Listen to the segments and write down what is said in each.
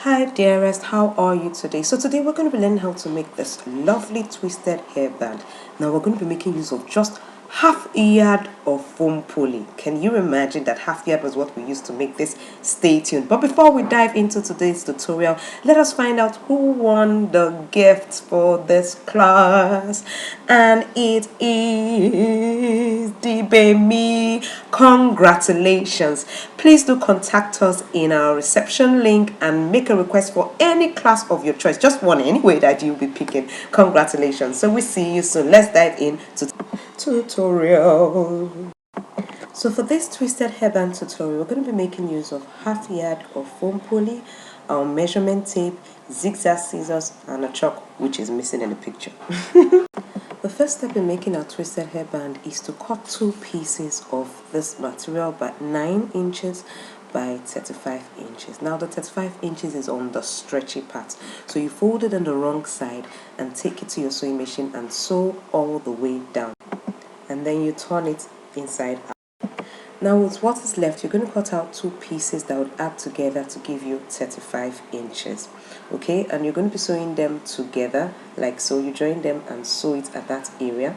Hi dearest, how are you today? So today we're going to be learning how to make this lovely twisted hairband. Now we're going to be making use of just half a yard of foam poly. Can you imagine that half yard was what we used to make this? Stay tuned. But before we dive into today's tutorial, let us find out who won the gifts for this class. And it is Dibemi. Congratulations. Please do contact us in our reception link and make a request for any class of your choice. Just one anyway that you'll be picking. Congratulations. So we see you soon. Let's dive into tutorial. So for this twisted hairband tutorial, we're going to be making use of half yard of foam poly, our measurement tape, zigzag scissors, and a chalk, which is missing in the picture. The first step in making our twisted hairband is to cut two pieces of this material by 9 inches by 35 inches. Now the 35 inches is on the stretchy part, so you fold it on the wrong side and take it to your sewing machine and sew all the way down, and then you turn it inside out. Now with what is left, you're going to cut out two pieces that would add together to give you 35 inches. Okay, and you're going to be sewing them together like so. You join them and sew it at that area.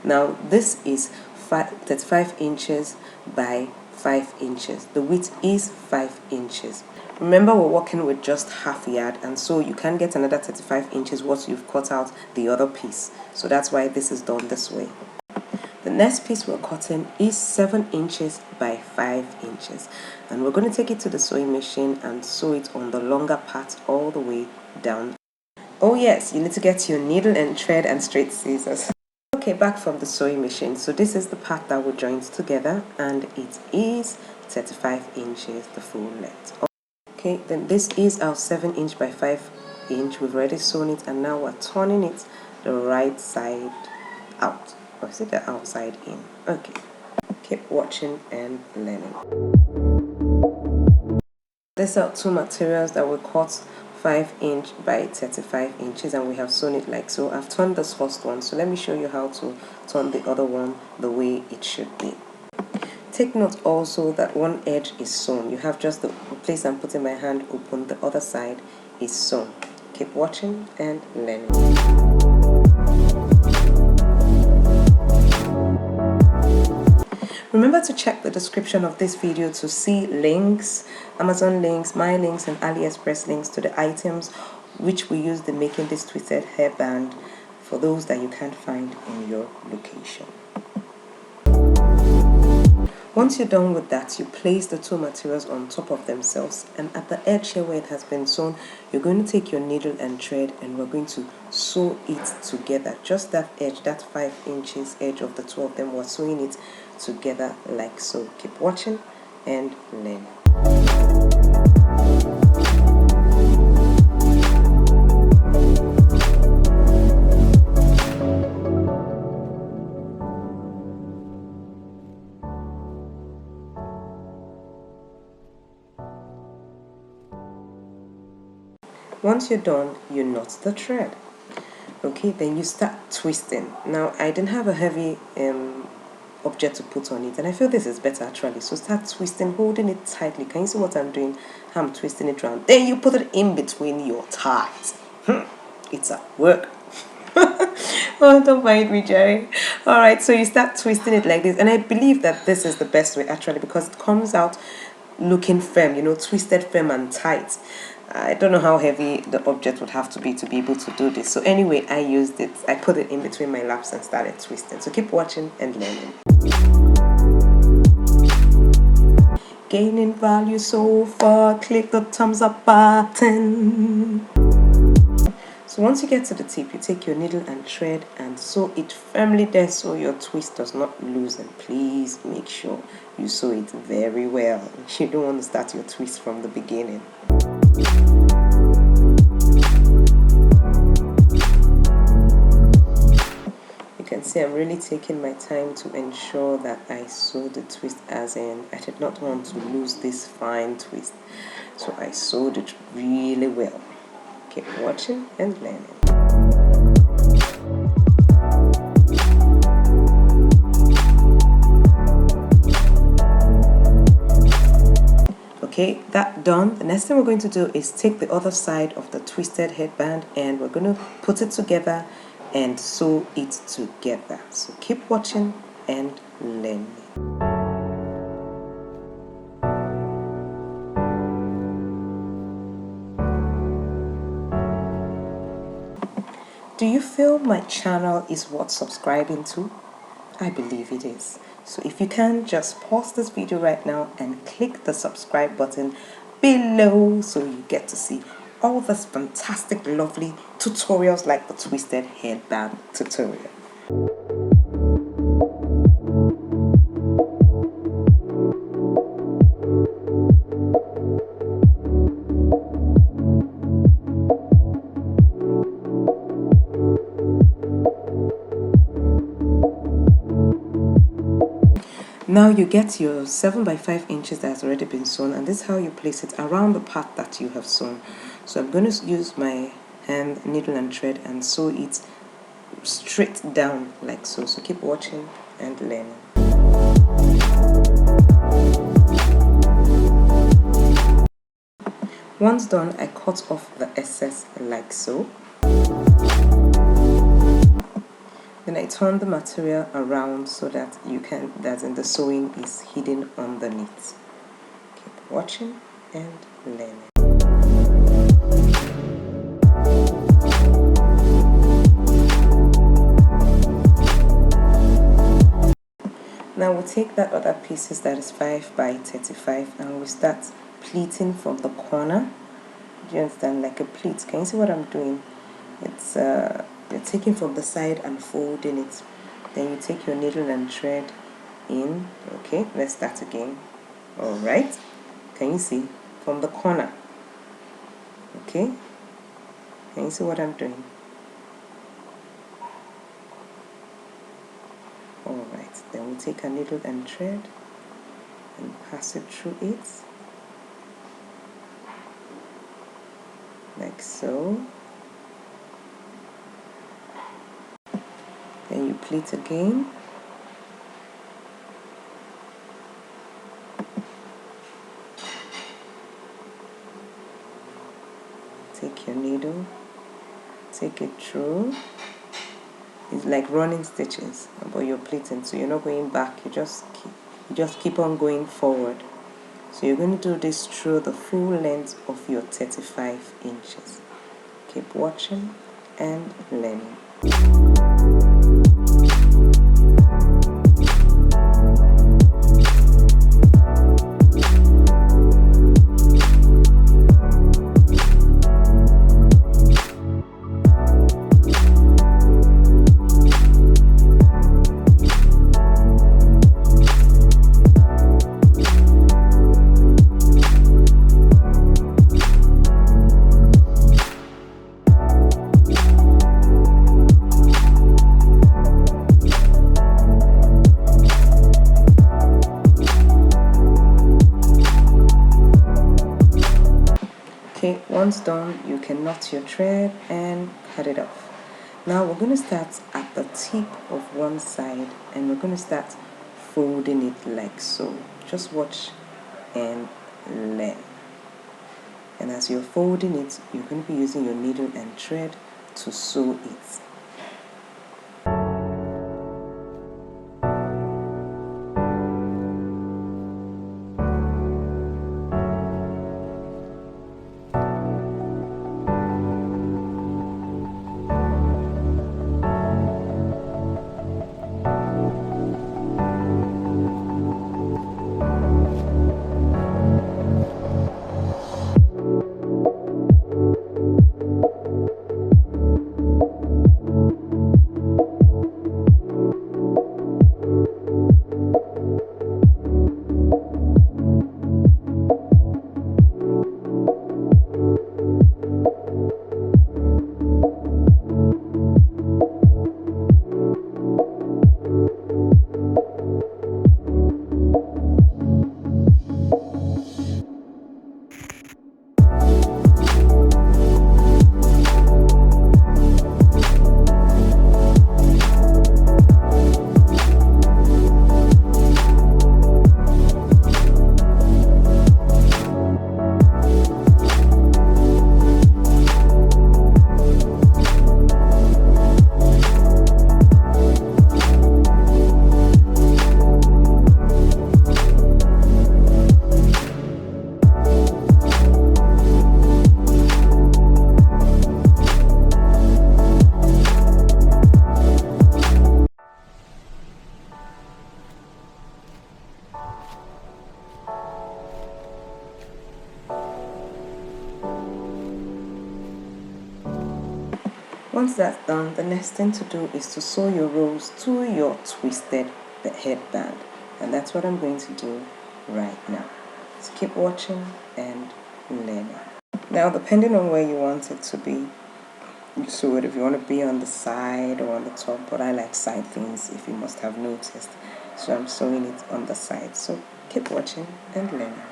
Now this is 35 inches by 5 inches. The width is 5 inches. Remember, we're working with just half yard, and so you can get another 35 inches once you've cut out the other piece. So that's why this is done this way. The next piece we're cutting is 7 inches by 5 inches, and we're going to take it to the sewing machine and sew it on the longer part all the way down. Oh yes, you need to get your needle and thread and straight scissors. Okay, back from the sewing machine. So this is the part that we joined together, and it is 35 inches the full length. Okay, then this is our 7 inch by 5 inch. We've already sewn it, and now we're turning it the right side out. Or is it the outside in? Okay, keep watching and learning. These are two materials that we cut 5 inch by 35 inches, and we have sewn it like so. I've turned this first one, so let me show you how to turn the other one the way it should be. Take note also that one edge is sewn. You have just the place I'm putting my hand open, the other side is sewn. Keep watching and learning. Remember to check the description of this video to see links, Amazon links, my links, and AliExpress links to the items which we used in making this twisted hairband for those that you can't find in your location. Once you're done with that, you place the two materials on top of themselves, and at the edge here where it has been sewn, you're going to take your needle and thread, and we're going to sew it together. Just that edge, that 5 inches edge of the two of them, we're sewing it together like so. Keep watching and learn. Once you're done, you knot the thread. Okay, then you start twisting. Now I didn't have a heavy object to put on it, and I feel this is better actually. So start twisting, holding it tightly. Can you see what I'm doing? I'm twisting it around. Then you put it in between your thighs. It's at work. Oh, don't mind me, Jerry. Alright, so you start twisting it like this, and I believe that this is the best way actually, because it comes out looking firm, you know, twisted, firm and tight. I don't know how heavy the object would have to be able to do this. So anyway, I used it. I put it in between my laps and started twisting. So keep watching and learning. Gaining value so far, click the thumbs up button. So once you get to the tip, you take your needle and thread and sew it firmly there so your twist does not loosen. Please make sure you sew it very well. You don't want to start your twist from the beginning. You can see I'm really taking my time to ensure that I sew the twist, as in I did not want to lose this fine twist. So I sewed it really well. Keep watching and learning. Okay, that done. The next thing we're going to do is take the other side of the twisted headband and we're going to put it together and sew it together. So keep watching and learn. Do you feel my channel is worth subscribing to? I believe it is. So if you can, just pause this video right now and click the subscribe button below so you get to see all this fantastic, lovely tutorials like the twisted headband tutorial. Now you get your 7 by 5 inches that has already been sewn, and this is how you place it around the part that you have sewn. So I'm going to use my hand, needle and thread and sew it straight down like so. So keep watching and learning. Once done, I cut off the excess like so. Then I turn the material around so that the sewing is hidden underneath. Keep watching and learning. Now we'll take that other pieces that is 5 by 35 and we'll start pleating from the corner. Do you understand? Like a pleat. Can you see what I'm doing? It's you're taking from the side and folding it. Then you take your needle and thread in. Okay, let's start again. Alright, can you see? From the corner. Okay, can you see what I'm doing? Alright, then we'll take a needle and thread and pass it through it. Like so. Then you pleat again. Take your needle, take it through. It's like running stitches, but you're pleating, so you're not going back. You just keep on going forward. So you're going to do this through the full length of your 35 inches. Keep watching and learning. Okay, once done, you can knot your thread and cut it off. Now we're going to start at the tip of one side and we're going to start folding it like so. Just watch and learn. And as you're folding it, you're going to be using your needle and thread to sew it. Once that's done, the next thing to do is to sew your rows to your twisted headband. And that's what I'm going to do right now. So keep watching and learning. Now, depending on where you want it to be, you sew it if you want to be on the side or on the top, but I like side things if you must have noticed. So I'm sewing it on the side. So keep watching and learning.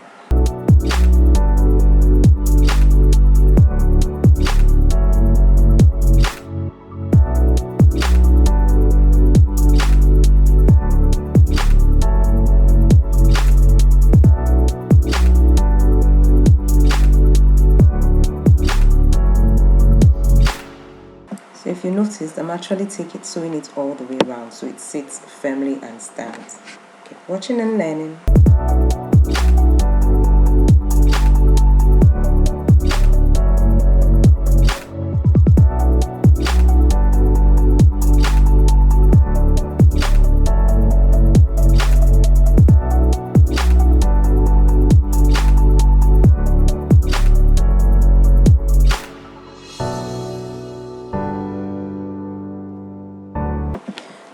So if you notice, I'm actually sewing it all the way around so it sits firmly and stands. Keep watching and learning.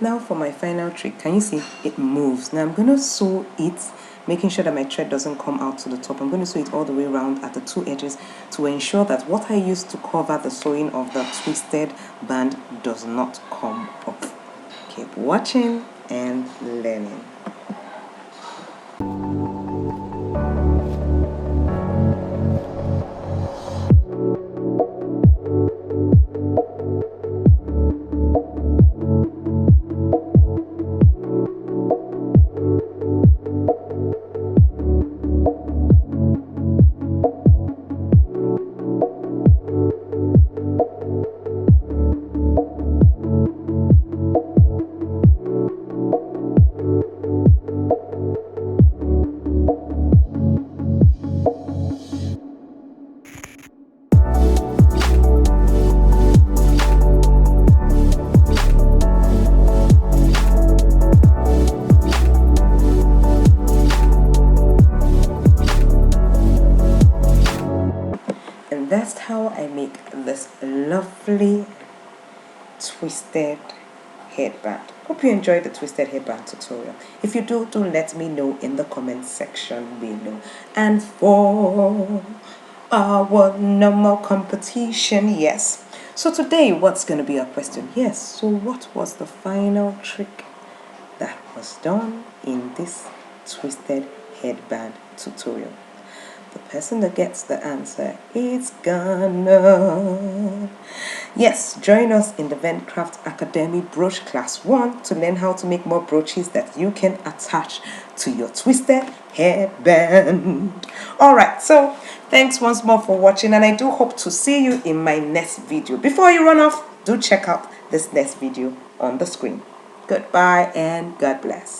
Now for my final trick, can you see it moves? Now I'm going to sew it, making sure that my thread doesn't come out to the top. I'm going to sew it all the way around at the two edges to ensure that what I used to cover the sewing of the twisted band does not come off. Keep watching and learning. And that's how I make this lovely twisted headband. Hope you enjoyed the twisted headband tutorial. If you do let me know in the comment section below. And for our normal competition, yes. So today, what's going to be our question? Yes, so what was the final trick that was done in this twisted headband tutorial? The person that gets the answer is gonna. Yes, join us in the Vendcraft Academy Brooch Class 1 to learn how to make more brooches that you can attach to your twisted headband. Alright, so thanks once more for watching, and I do hope to see you in my next video. Before you run off, do check out this next video on the screen. Goodbye and God bless.